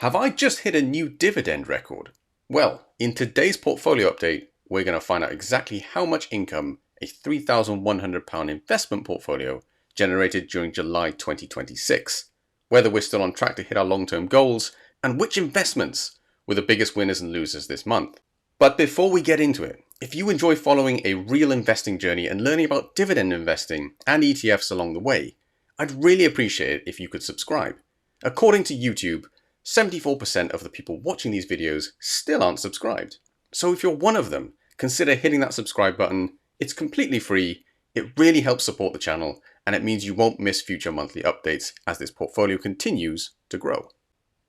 Have I just hit a new dividend record? Well, in today's portfolio update, we're going to find out exactly how much income a £3,100 investment portfolio generated during July 2026, whether we're still on track to hit our long-term goals, and which investments were the biggest winners and losers this month. But before we get into it, if you enjoy following a real investing journey and learning about dividend investing and ETFs along the way, I'd really appreciate it if you could subscribe. According to YouTube, 74% of the people watching these videos still aren't subscribed. So if you're one of them, consider hitting that subscribe button. It's completely free, it really helps support the channel, and it means you won't miss future monthly updates as this portfolio continues to grow.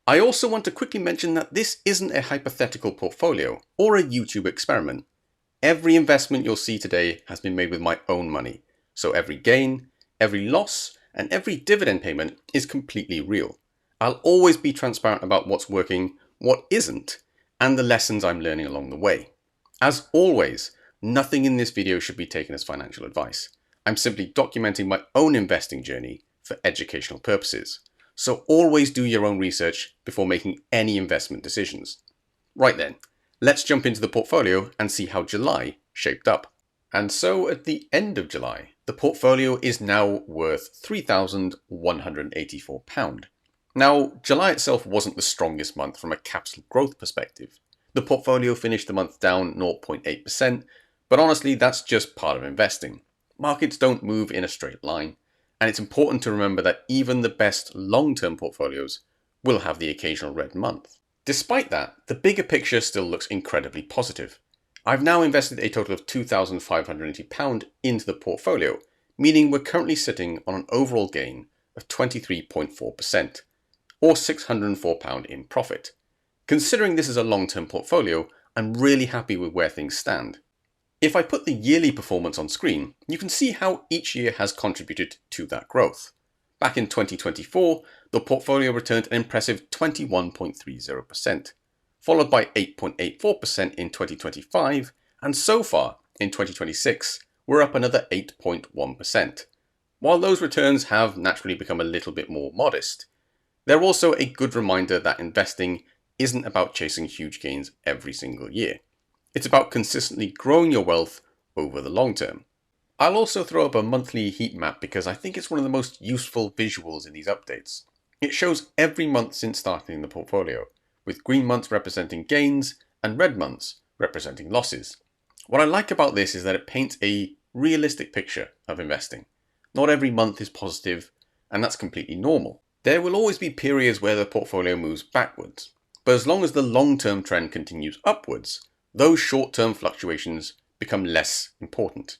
I also want to quickly mention that this isn't a hypothetical portfolio or a YouTube experiment. Every investment you'll see today has been made with my own money, so every gain, every loss, and every dividend payment is completely real. I'll always be transparent about what's working, what isn't, and the lessons I'm learning along the way. As always, nothing in this video should be taken as financial advice. I'm simply documenting my own investing journey for educational purposes. So always do your own research before making any investment decisions. Right then, let's jump into the portfolio and see how July shaped up. And so at the end of July, the portfolio is now worth £3,184. Now, July itself wasn't the strongest month from a capital growth perspective. The portfolio finished the month down 0.8%, but honestly, that's just part of investing. Markets don't move in a straight line, and it's important to remember that even the best long-term portfolios will have the occasional red month. Despite that, the bigger picture still looks incredibly positive. I've now invested a total of £2,580 into the portfolio, meaning we're currently sitting on an overall gain of 23.4%. or £604 in profit. Considering this is a long-term portfolio, I'm really happy with where things stand. If I put the yearly performance on screen, you can see how each year has contributed to that growth. Back in 2024, the portfolio returned an impressive 21.30%, followed by 8.84% in 2025, and so far in 2026, we're up another 8.1%. While those returns have naturally become a little bit more modest, they're also a good reminder that investing isn't about chasing huge gains every single year. It's about consistently growing your wealth over the long term. I'll also throw up a monthly heat map because I think it's one of the most useful visuals in these updates. It shows every month since starting the portfolio, with green months representing gains and red months representing losses. What I like about this is that it paints a realistic picture of investing. Not every month is positive, and that's completely normal. There will always be periods where the portfolio moves backwards, but as long as the long-term trend continues upwards, those short-term fluctuations become less important.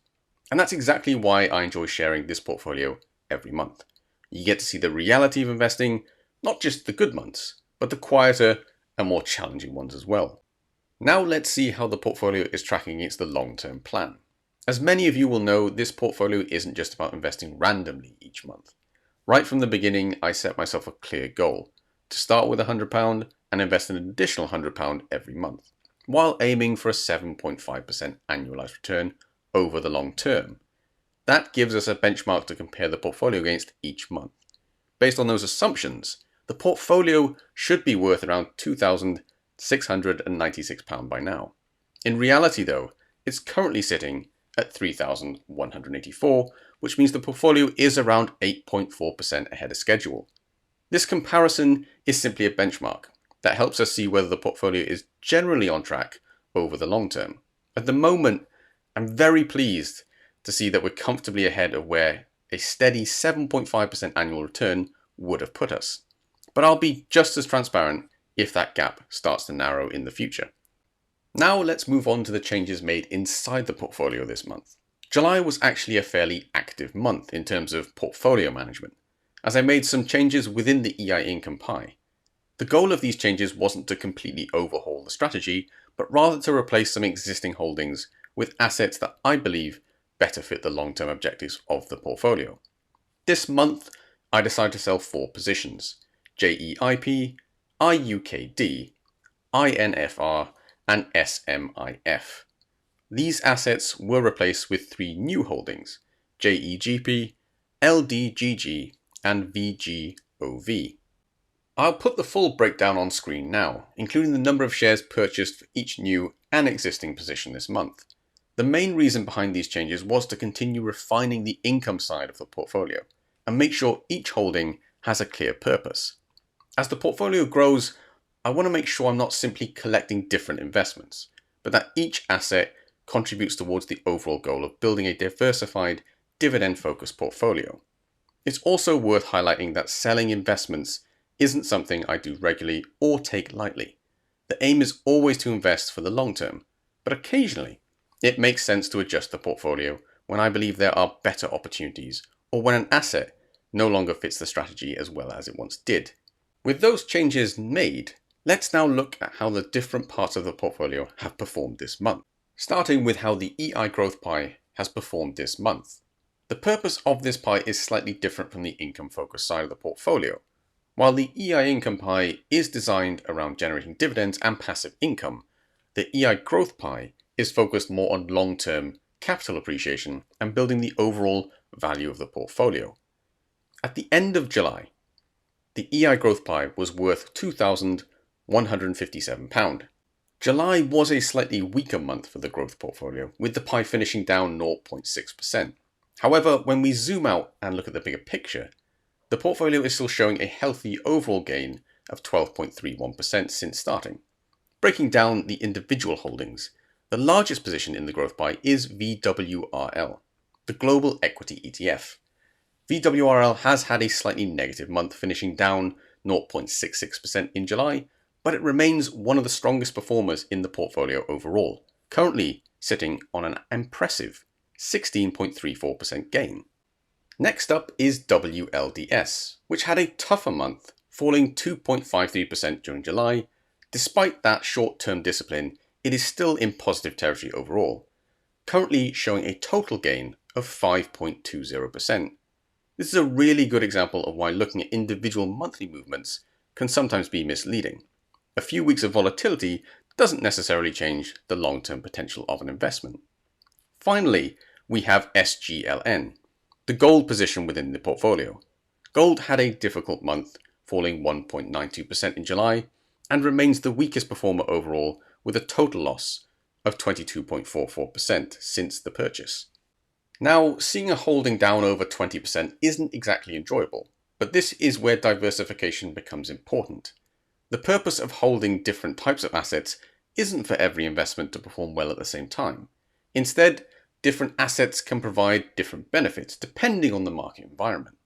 And that's exactly why I enjoy sharing this portfolio every month. You get to see the reality of investing, not just the good months, but the quieter and more challenging ones as well. Now let's see how the portfolio is tracking against the long-term plan. As many of you will know, this portfolio isn't just about investing randomly each month. Right from the beginning, I set myself a clear goal to start with £100 and invest an additional £100 every month, while aiming for a 7.5% annualized return over the long term. That gives us a benchmark to compare the portfolio against each month. Based on those assumptions, the portfolio should be worth around £2,696 by now. In reality though, it's currently sitting at £3,184, which means the portfolio is around 8.4% ahead of schedule. This comparison is simply a benchmark that helps us see whether the portfolio is generally on track over the long term. At the moment, I'm very pleased to see that we're comfortably ahead of where a steady 7.5% annual return would have put us. But I'll be just as transparent if that gap starts to narrow in the future. Now let's move on to the changes made inside the portfolio this month. July was actually a fairly active month in terms of portfolio management, as I made some changes within the EI income pie. The goal of these changes wasn't to completely overhaul the strategy, but rather to replace some existing holdings with assets that I believe better fit the long-term objectives of the portfolio. This month, I decided to sell 4 positions: JEIP, IUKD, INFR, and SMIF. These assets were replaced with 3 new holdings: JEGP, LDGG, and VGOV. I'll put the full breakdown on screen now, including the number of shares purchased for each new and existing position this month. The main reason behind these changes was to continue refining the income side of the portfolio and make sure each holding has a clear purpose. As the portfolio grows, I want to make sure I'm not simply collecting different investments, but that each asset contributes towards the overall goal of building a diversified, dividend-focused portfolio. It's also worth highlighting that selling investments isn't something I do regularly or take lightly. The aim is always to invest for the long term, but occasionally it makes sense to adjust the portfolio when I believe there are better opportunities or when an asset no longer fits the strategy as well as it once did. With those changes made, let's now look at how the different parts of the portfolio have performed this month, starting with how the EI growth pie has performed this month. The purpose of this pie is slightly different from the income-focused side of the portfolio. While the EI income pie is designed around generating dividends and passive income, the EI growth pie is focused more on long-term capital appreciation and building the overall value of the portfolio. At the end of July, the EI growth pie was worth £2,157. July was a slightly weaker month for the growth portfolio, with the pie finishing down 0.6%. However, when we zoom out and look at the bigger picture, the portfolio is still showing a healthy overall gain of 12.31% since starting. Breaking down the individual holdings, the largest position in the growth pie is VWRL, the Global Equity ETF. VWRL has had a slightly negative month, finishing down 0.66% in July, but it remains one of the strongest performers in the portfolio overall, currently sitting on an impressive 16.34% gain. Next up is WLDS, which had a tougher month, falling 2.53% during July. Despite that short-term discipline, it is still in positive territory overall, currently showing a total gain of 5.20%. This is a really good example of why looking at individual monthly movements can sometimes be misleading. A few weeks of volatility doesn't necessarily change the long-term potential of an investment. Finally, we have SGLN, the gold position within the portfolio. Gold had a difficult month, falling 1.92% in July, and remains the weakest performer overall with a total loss of 22.44% since the purchase. Now, seeing a holding down over 20% isn't exactly enjoyable, but this is where diversification becomes important. The purpose of holding different types of assets isn't for every investment to perform well at the same time. Instead, different assets can provide different benefits depending on the market environment.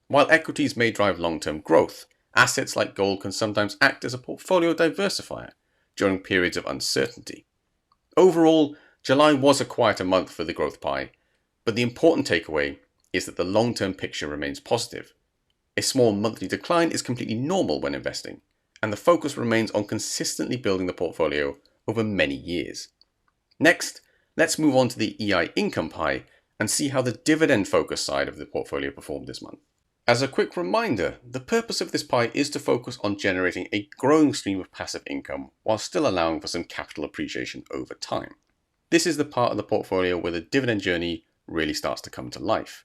While equities may drive long-term growth, assets like gold can sometimes act as a portfolio diversifier during periods of uncertainty. Overall, July was a quieter month for the growth pie, but the important takeaway is that the long-term picture remains positive. A small monthly decline is completely normal when investing, and the focus remains on consistently building the portfolio over many years. Next, let's move on to the EI income pie and see how the dividend-focused side of the portfolio performed this month. As a quick reminder, the purpose of this pie is to focus on generating a growing stream of passive income while still allowing for some capital appreciation over time. This is the part of the portfolio where the dividend journey really starts to come to life.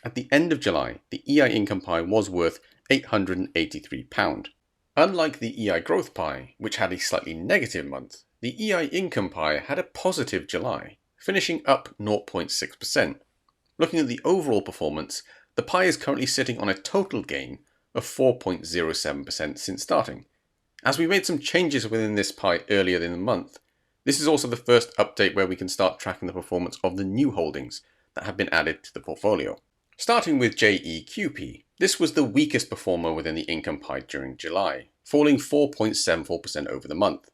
At the end of July, the EI income pie was worth £883. Unlike the EI growth pie, which had a slightly negative month, the EI income pie had a positive July, finishing up 0.6%. Looking at the overall performance, the pie is currently sitting on a total gain of 4.07% since starting. As we made some changes within this pie earlier in the month, this is also the first update where we can start tracking the performance of the new holdings that have been added to the portfolio. Starting with JEQP, this was the weakest performer within the income pie during July, falling 4.74% over the month.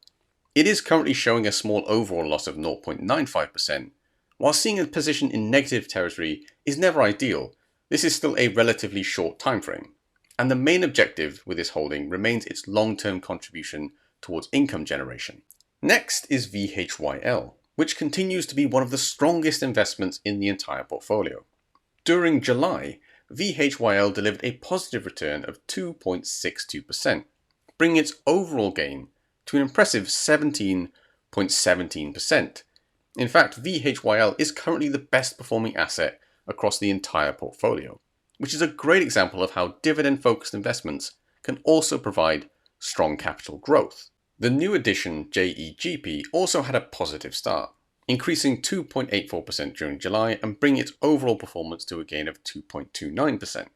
It is currently showing a small overall loss of 0.95%. While seeing a position in negative territory is never ideal, this is still a relatively short time frame, and the main objective with this holding remains its long-term contribution towards income generation. Next is VHYL, which continues to be one of the strongest investments in the entire portfolio. During July, VHYL delivered a positive return of 2.62%, bringing its overall gain to an impressive 17.17%. In fact, VHYL is currently the best performing asset across the entire portfolio, which is a great example of how dividend-focused investments can also provide strong capital growth. The new addition JEGP also had a positive start, increasing 2.84% during July and bringing its overall performance to a gain of 2.29%.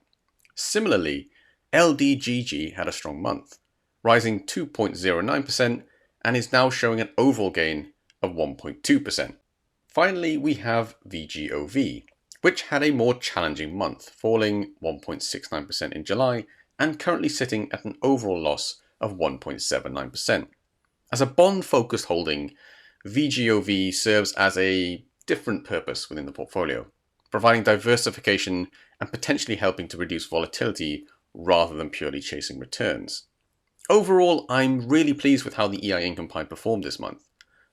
Similarly, LDGG had a strong month, rising 2.09% and is now showing an overall gain of 1.2%. Finally, we have VGOV, which had a more challenging month, falling 1.69% in July and currently sitting at an overall loss of 1.79%. As a bond-focused holding, VGOV serves as a different purpose within the portfolio, providing diversification and potentially helping to reduce volatility rather than purely chasing returns. Overall, I'm really pleased with how the EI Income Pie performed this month.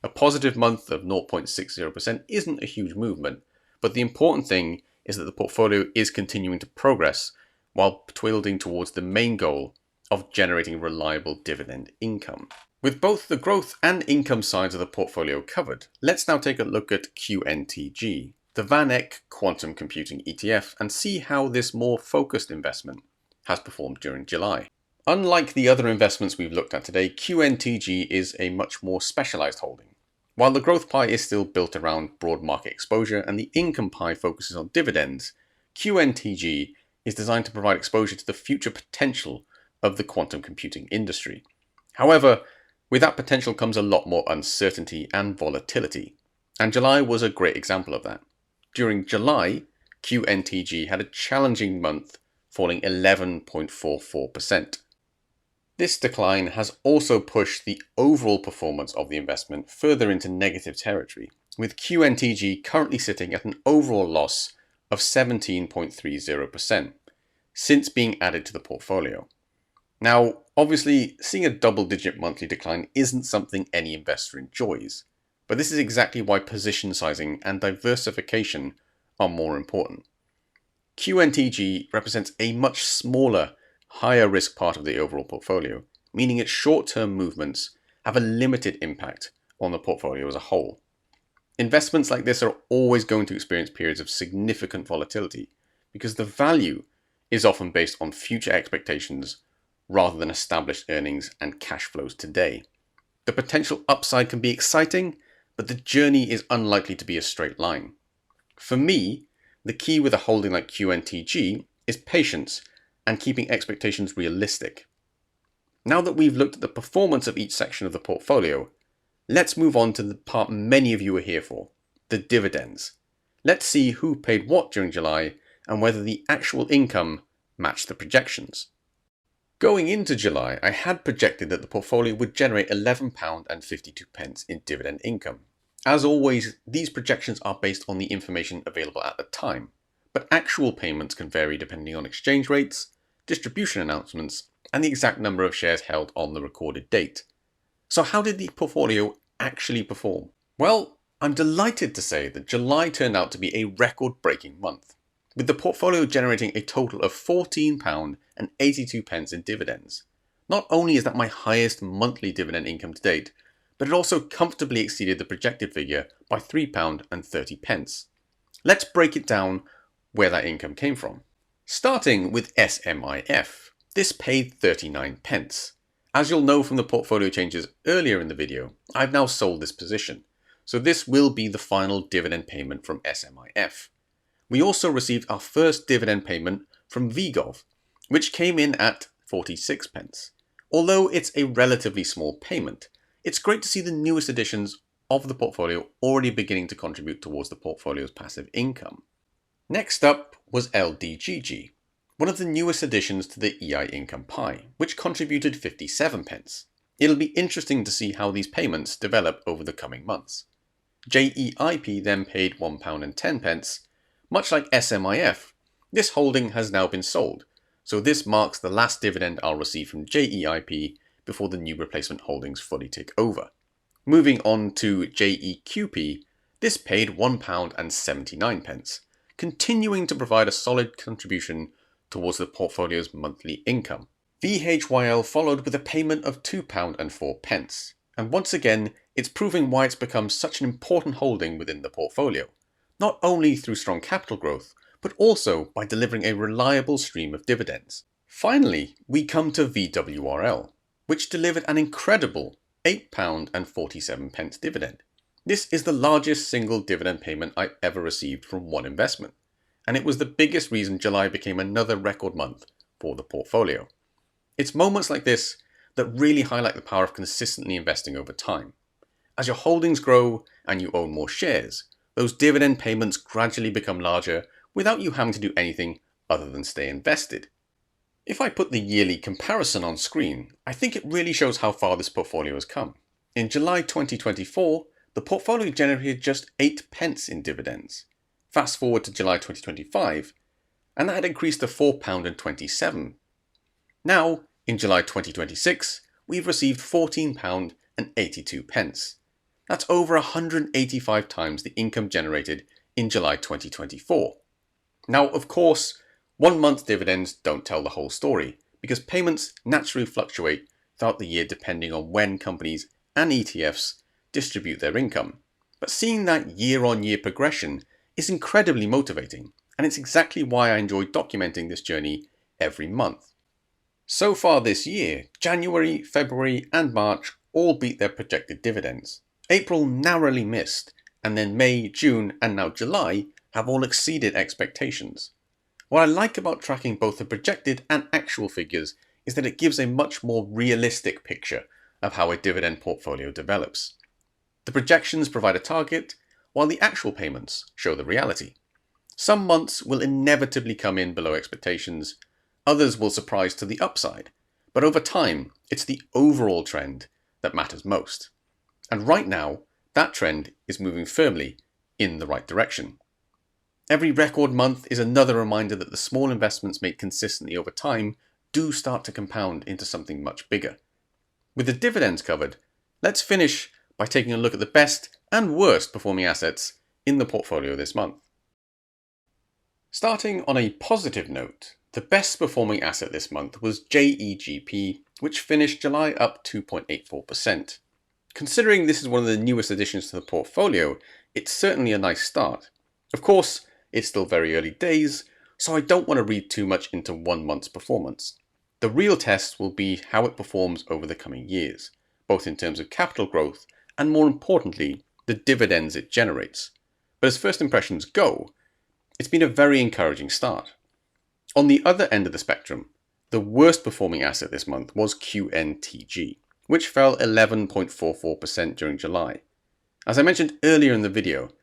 A positive month of 0.60% isn't a huge movement, but the important thing is that the portfolio is continuing to progress while building towards the main goal of generating reliable dividend income. With both the growth and income sides of the portfolio covered, let's now take a look at QNTG, the Van Eck Quantum Computing ETF, and see how this more focused investment has performed during July. Unlike the other investments we've looked at today, QNTG is a much more specialized holding. While the growth pie is still built around broad market exposure and the income pie focuses on dividends, QNTG is designed to provide exposure to the future potential of the quantum computing industry. However, with that potential comes a lot more uncertainty and volatility, and July was a great example of that. During July, QNTG had a challenging month, falling 11.44%. This decline has also pushed the overall performance of the investment further into negative territory, with QNTG currently sitting at an overall loss of 17.30% since being added to the portfolio. Now, obviously, seeing a double-digit monthly decline isn't something any investor enjoys, but this is exactly why position sizing and diversification are more important. QNTG represents a much smaller, higher risk part of the overall portfolio, meaning its short-term movements have a limited impact on the portfolio as a whole. Investments like this are always going to experience periods of significant volatility because the value is often based on future expectations rather than established earnings and cash flows today. The potential upside can be exciting, but the journey is unlikely to be a straight line. For me, the key with a holding like QNTG is patience and keeping expectations realistic. Now that we've looked at the performance of each section of the portfolio, let's move on to the part many of you are here for, the dividends. Let's see who paid what during July and whether the actual income matched the projections. Going into July, I had projected that the portfolio would generate £11.52 in dividend income. As always, these projections are based on the information available at the time, but actual payments can vary depending on exchange rates, distribution announcements, and the exact number of shares held on the recorded date. So how did the portfolio actually perform? Well, I'm delighted to say that July turned out to be a record-breaking month, with the portfolio generating a total of £14.82 in dividends. Not only is that my highest monthly dividend income to date, but it also comfortably exceeded the projected figure by £3.30. Let's break it down where that income came from. Starting with SMIF, this paid 39p. As you'll know from the portfolio changes earlier in the video, I've now sold this position, so this will be the final dividend payment from SMIF. We also received our first dividend payment from VGOV, which came in at 46p. Although it's a relatively small payment, it's great to see the newest additions of the portfolio already beginning to contribute towards the portfolio's passive income. Next up was LDGG, one of the newest additions to the EI Income Pie, which contributed 57p. It'll be interesting to see how these payments develop over the coming months. JEIP then paid £1.10. Much like SMIF, this holding has now been sold, so this marks the last dividend I'll receive from JEIP before the new replacement holdings fully take over. Moving on to JEQP, this paid £1.79, continuing to provide a solid contribution towards the portfolio's monthly income. VHYL followed with a payment of £2.04, and once again, it's proving why it's become such an important holding within the portfolio, not only through strong capital growth, but also by delivering a reliable stream of dividends. Finally, we come to VWRL, which delivered an incredible £8.47 dividend. This is the largest single dividend payment I ever received from one investment, and it was the biggest reason July became another record month for the portfolio. It's moments like this that really highlight the power of consistently investing over time. As your holdings grow and you own more shares, those dividend payments gradually become larger without you having to do anything other than stay invested. If I put the yearly comparison on screen, I think it really shows how far this portfolio has come. In July 2024, the portfolio generated just 8 pence in dividends. Fast forward to July 2025, and that had increased to £4.27. Now, in July 2026, we've received £14.82. That's over 185 times the income generated in July 2024. Now, of course, 1 month dividends don't tell the whole story, because payments naturally fluctuate throughout the year depending on when companies and ETFs distribute their income. But seeing that year-on-year progression is incredibly motivating, and it's exactly why I enjoy documenting this journey every month. So far this year, January, February and March all beat their projected dividends. April narrowly missed, and then May, June and now July have all exceeded expectations. What I like about tracking both the projected and actual figures is that it gives a much more realistic picture of how a dividend portfolio develops. The projections provide a target, while the actual payments show the reality. Some months will inevitably come in below expectations, others will surprise to the upside, but over time, it's the overall trend that matters most. And right now, that trend is moving firmly in the right direction. Every record month is another reminder that the small investments made consistently over time do start to compound into something much bigger. With the dividends covered, let's finish by taking a look at the best and worst performing assets in the portfolio this month. Starting on a positive note, the best performing asset this month was JEGP, which finished July up 2.84%. Considering this is one of the newest additions to the portfolio, it's certainly a nice start. Of course, it's still very early days, so I don't want to read too much into 1 month's performance. The real test will be how it performs over the coming years, both in terms of capital growth and, more importantly, the dividends it generates. But as first impressions go, it's been a very encouraging start. On the other end of the spectrum, the worst performing asset this month was QNTG, which fell 11.44% during July. As I mentioned earlier in the video,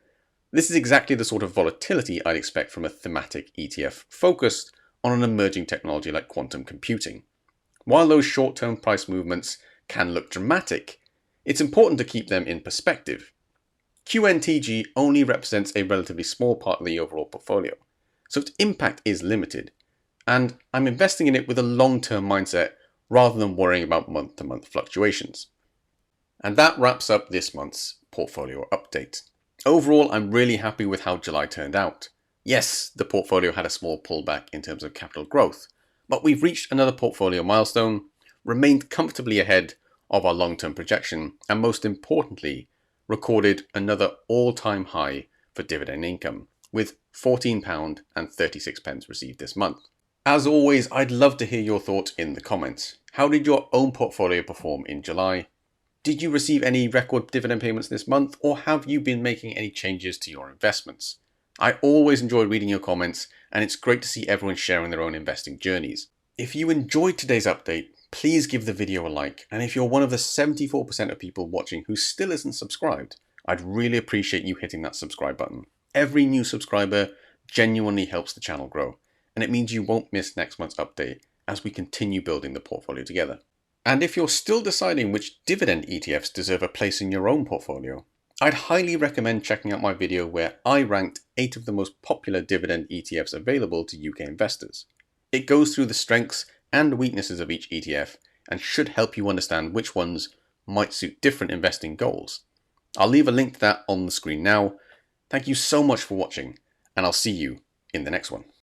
this is exactly the sort of volatility I'd expect from a thematic ETF focused on an emerging technology like quantum computing. While those short-term price movements can look dramatic, it's important to keep them in perspective. QNTG only represents a relatively small part of the overall portfolio, so its impact is limited, and I'm investing in it with a long-term mindset rather than worrying about month-to-month fluctuations. And that wraps up this month's portfolio update. Overall, I'm really happy with how July turned out. Yes, the portfolio had a small pullback in terms of capital growth, but we've reached another portfolio milestone, remained comfortably ahead of our long-term projection, and most importantly, recorded another all-time high for dividend income, with £14.36 received this month. As always, I'd love to hear your thoughts in the comments. How did your own portfolio perform in July? Did you receive any record dividend payments this month, or have you been making any changes to your investments? I always enjoy reading your comments, and it's great to see everyone sharing their own investing journeys. If you enjoyed today's update, please give the video a like, and if you're one of the 74% of people watching who still isn't subscribed, I'd really appreciate you hitting that subscribe button. Every new subscriber genuinely helps the channel grow, and it means you won't miss next month's update as we continue building the portfolio together. And if you're still deciding which dividend ETFs deserve a place in your own portfolio, I'd highly recommend checking out my video where I ranked 8 of the most popular dividend ETFs available to UK investors. It goes through the strengths and weaknesses of each ETF and should help you understand which ones might suit different investing goals. I'll leave a link to that on the screen now. Thank you so much for watching, and I'll see you in the next one.